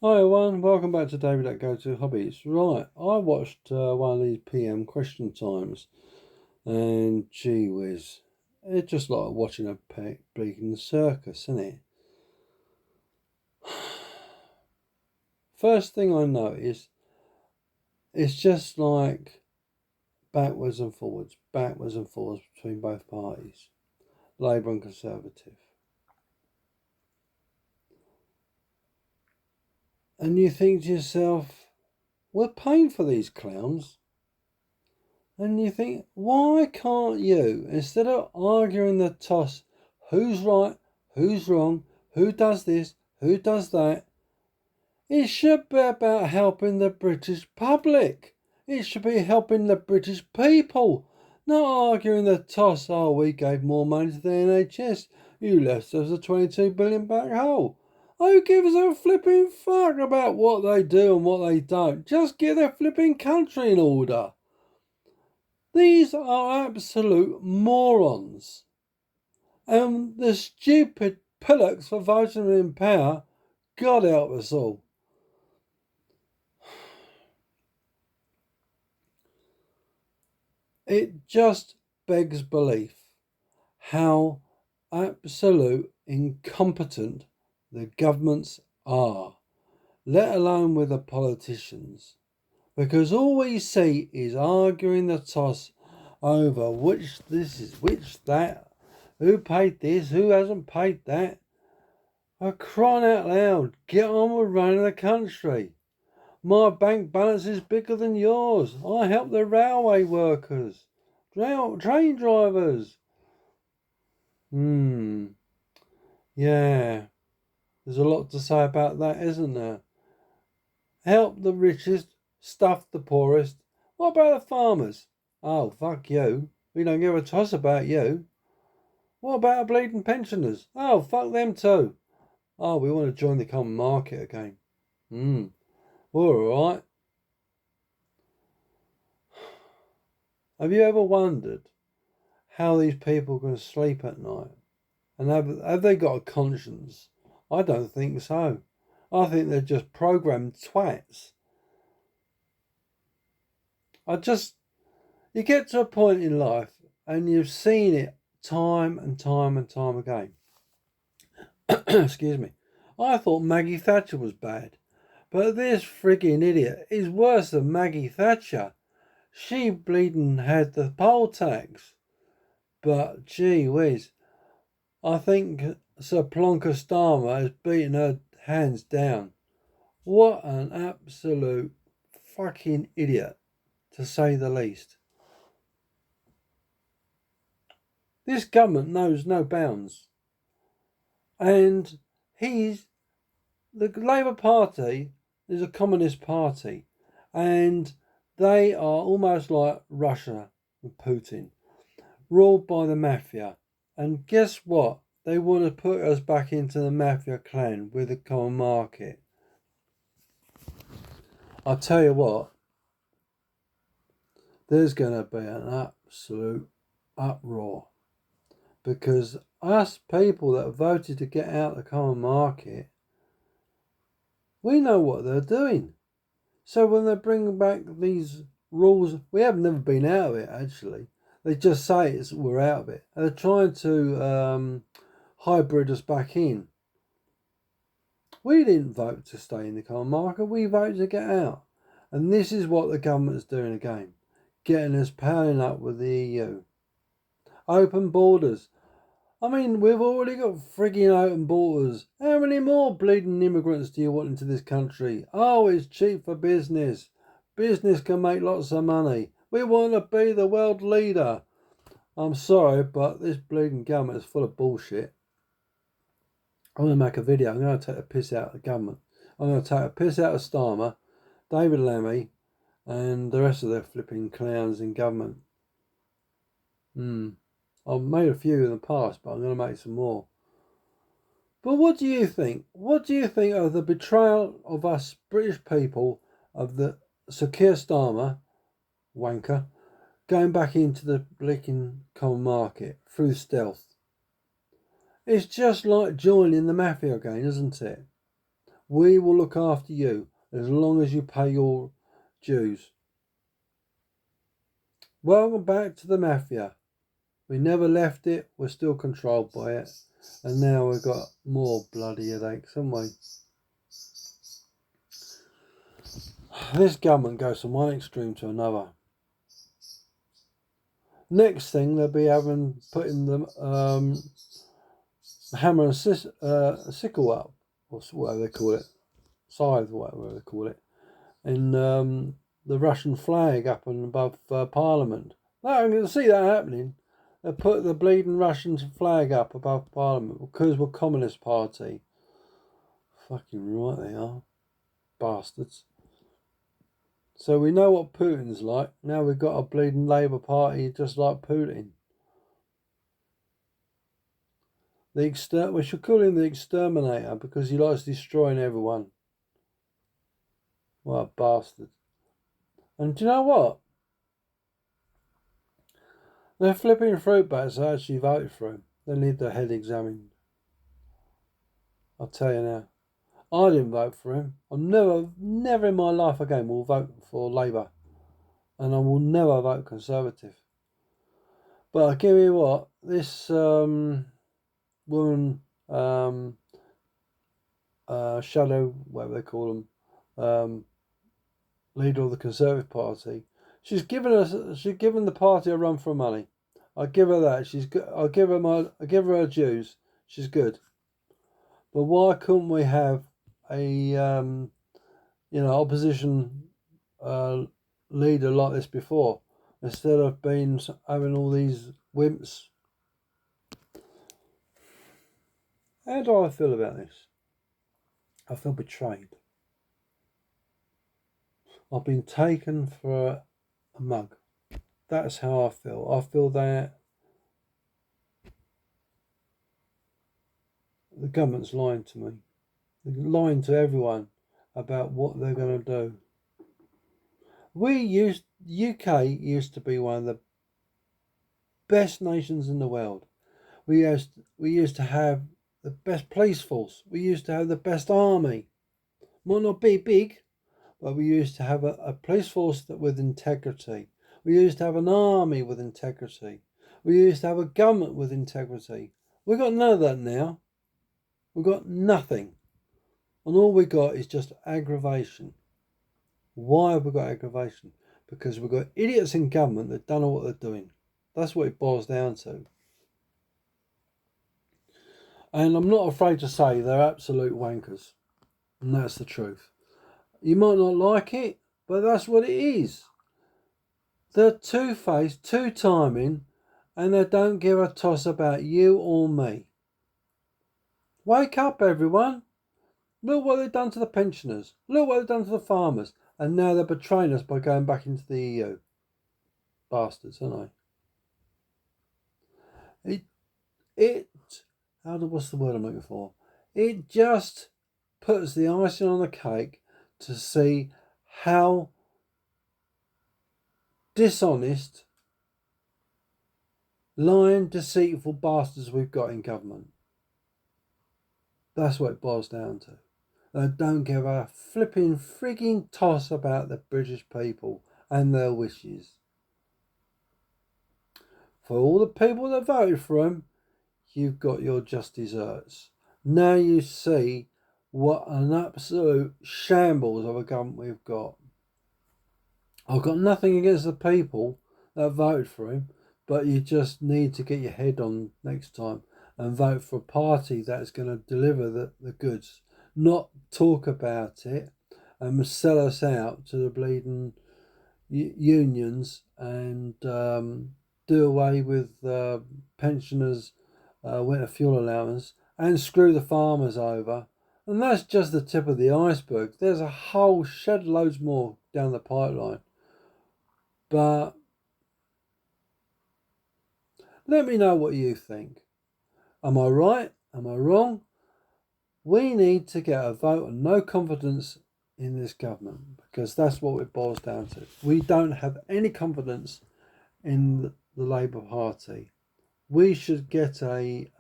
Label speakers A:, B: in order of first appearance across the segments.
A: Hi everyone, welcome back to David at Go To Hobbies. Right, I watched one of these PM question times, and gee whiz, it's just like watching a bleaking circus, isn't it? First thing I noticed, it's just like backwards and forwards between both parties, Labour and Conservative. And you think to yourself, we're paying for these clowns. And you think, why can't you, instead of arguing the toss, who's right, who's wrong, who does this, who does that, it should be about helping the British public. It should be helping the British people, not arguing the toss, oh, we gave more money to the NHS, you left us a 22 billion back hole. Who gives a flipping fuck about what they do and what they don't? Just get their flipping country in order. These are absolute morons. And the stupid pillocks for voting in power, God help us all. It just begs belief how absolute incompetent the governments are, let alone with the politicians. Because all we see is arguing the toss over which this is, which that, who paid this, who hasn't paid that. I'm crying out loud, get on with running the country. My bank balance is bigger than yours. I help the railway workers, train drivers. Yeah, there's a lot to say about that, isn't there? Help the richest, stuff the poorest. What about the farmers? Oh, fuck you. We don't give a toss about you. What about the bleeding pensioners? Oh, fuck them too. Oh, we want to join the common market again. All right. Have you ever wondered how these people can sleep at night? And have they got a conscience? I don't think so. I think they're just programmed twats. You get to a point in life and you've seen it time and time and time again. Excuse me. I thought Maggie Thatcher was bad. But this frigging idiot is worse than Maggie Thatcher. She bleeding had the poll tax. But gee whiz, I think Sir Plonker Starmer has beaten her hands down. What an absolute fucking idiot, to say the least. This government knows no bounds. And the Labour Party is a communist party. And they are almost like Russia and Putin, ruled by the mafia. And guess what? They want to put us back into the mafia clan with the common market. I'll tell you what, there's going to be an absolute uproar. Because us people that voted to get out of the common market, we know what they're doing. So when they bring back these rules, we have never been out of it actually. They just say we're out of it. And they're trying to hybrid us back in. We didn't vote to stay in the common market, we voted to get out. And this is what the government's doing again, getting us powering up with the EU. Open borders. I mean, we've already got frigging open borders. How many more bleeding immigrants do you want into this country? Oh, it's cheap for business. Business can make lots of money. We want to be the world leader. I'm sorry, but this bleeding government is full of bullshit. I'm going to make a video. I'm going to take the piss out of the government. I'm going to take a piss out of Starmer, David Lammy, and the rest of the flipping clowns in government. I've made a few in the past, but I'm going to make some more. But what do you think? What do you think of the betrayal of us British people, of the Sir Keir Starmer, wanker, going back into the blinking common market through stealth? It's just like joining the mafia again, isn't it? We will look after you as long as you pay your dues. Welcome back to the mafia. We never left it. We're still controlled by it. And now we've got more bloody headaches, haven't we? This government goes from one extreme to another. Next thing, they'll be putting the hammer and sickle up, or whatever they call it, scythe, whatever they call it, and the Russian flag up and above Parliament. I can see that happening. They put the bleeding Russian flag up above Parliament because we're Communist Party. Fucking right they are. Bastards. So we know what Putin's like. Now we've got a bleeding Labour Party just like Putin. We should call him the exterminator because he likes destroying everyone. What a bastard. And do you know what? They're flipping fruit bats that actually voted for him. They need their head examined. I'll tell you now. I didn't vote for him. I never in my life again will vote for Labour. And I will never vote Conservative. But I give you what, this woman, shadow, whatever they call them, leader of the Conservative Party, she's given the party a run for money. I give her that. I give her her dues. She's good. But why couldn't we have a opposition leader like this before, instead of having all these wimps? How do I feel about this? I feel betrayed. I've been taken for a mug. That's how I feel. I feel that the government's lying to me. They're lying to everyone about what they're going to do. UK used to be one of the best nations in the world. We used to have the best police force. We used to have the best army. Might not be big, but we used to have a police force with integrity. We used to have an army with integrity. We used to have a government with integrity. We've got none of that now. We've got nothing. And all we got is just aggravation. Why have we got aggravation? Because we've got idiots in government that don't know what they're doing. That's what it boils down to. And I'm not afraid to say they're absolute wankers. And that's the truth. You might not like it, but that's what it is. They're two-faced, two-timing, and they don't give a toss about you or me. Wake up, everyone. Look what they've done to the pensioners. Look what they've done to the farmers. And now they're betraying us by going back into the EU. Bastards, aren't they? What's the word I'm looking for? It just puts the icing on the cake to see how dishonest, lying, deceitful bastards we've got in government. That's what it boils down to. They don't give a flipping frigging toss about the British people and their wishes. For all the people that voted for them, you've got your just desserts. Now you see what an absolute shambles of a government we've got. I've got nothing against the people that voted for him, but you just need to get your head on next time and vote for a party that's going to deliver the goods, not talk about it and sell us out to the bleeding unions and do away with pensioners' winter fuel allowance and screw the farmers over. And that's just the tip of the iceberg. There's a whole shed loads more down the pipeline. But let me know what you think. Am I right? Am I wrong? We need to get a vote of no confidence in this government, because that's what it boils down to. We don't have any confidence in the Labour Party. We should get a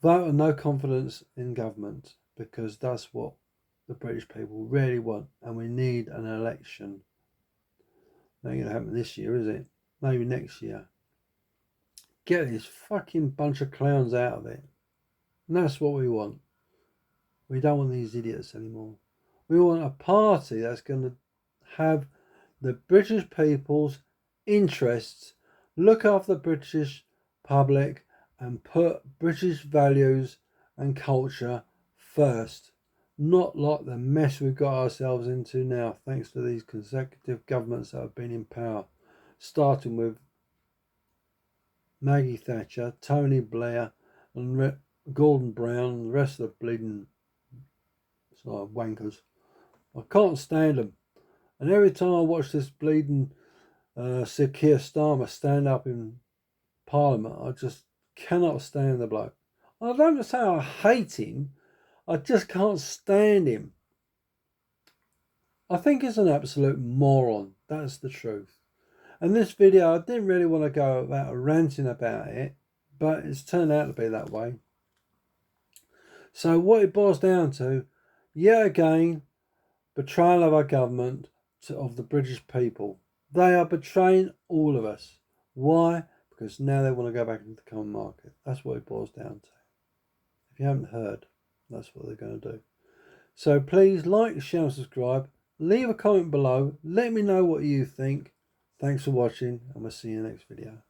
A: vote of no confidence in government, because that's what the British people really want, and we need an election. Not going to happen this year, is it? Maybe next year. Get this fucking bunch of clowns out of it. And that's what we want. We don't want these idiots anymore. We want a party that's going to have the British people's interests, look after the British public, and put British values and culture first. Not like the mess we've got ourselves into now, thanks to these consecutive governments that have been in power, starting with Maggie Thatcher, Tony Blair, and Gordon Brown, and the rest of the bleeding wankers. I can't stand them. And every time I watch this bleeding Sir Keir Starmer stand up in Parliament, I just cannot stand the bloke. I don't say I hate him, I just can't stand him. I think he's an absolute moron. That's the truth. And this video, I didn't really want to go about ranting about it, but it's turned out to be that way. So what it boils down to, yet again, betrayal of our government of the British people. They are betraying all of us. Why? Because now they want to go back into the common market. That's what it boils down to. If you haven't heard, that's what they're going to do. So please like, share and subscribe. Leave a comment below. Let me know what you think. Thanks for watching, and we'll see you in the next video.